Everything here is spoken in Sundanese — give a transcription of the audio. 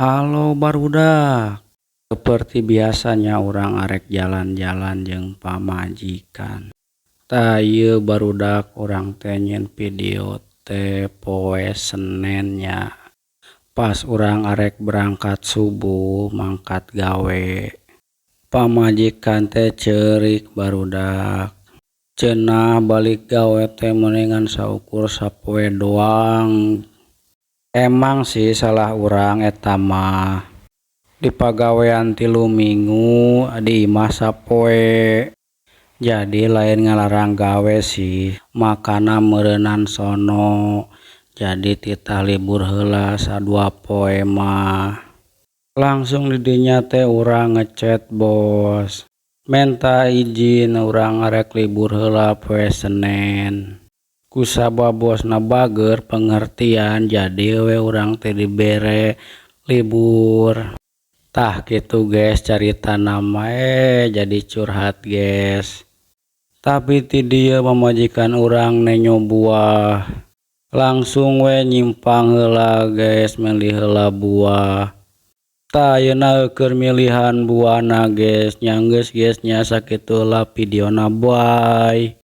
Halo barudak, seperti biasanya orang arek jalan-jalan jeung pamajikan. Tah ieu barudak urang teh nyieun video teh poe Senen nya. Pas urang arek berangkat subuh mangkat gawe. Pamajikan teh ceurik barudak. Cenah balik gawe teh mendingan saukur sapoe doang. Emang sih salah urang eta mah. Di pagawean 3 minggu di imah sapoe. Jadi lain ngalarang gawe sih, makana meureunan sono. Jadi titah libur heula 2 poe mah. Langsung di dinya teh urang ngechat bos. Menta izin urang arek libur heula poe Senen. Kusabab bosna bager pengertian jadi we urang teh dibere libur. Tah kitu guys carita nama jadi curhat guys. Tapi ti dieu pamajikan urang nenyo buah. Langsung we nyimpang heula guys milih heula buah. Tah ayeuna keur milihan buahna guys. Nya geus guys nya sakitu heula videona bye.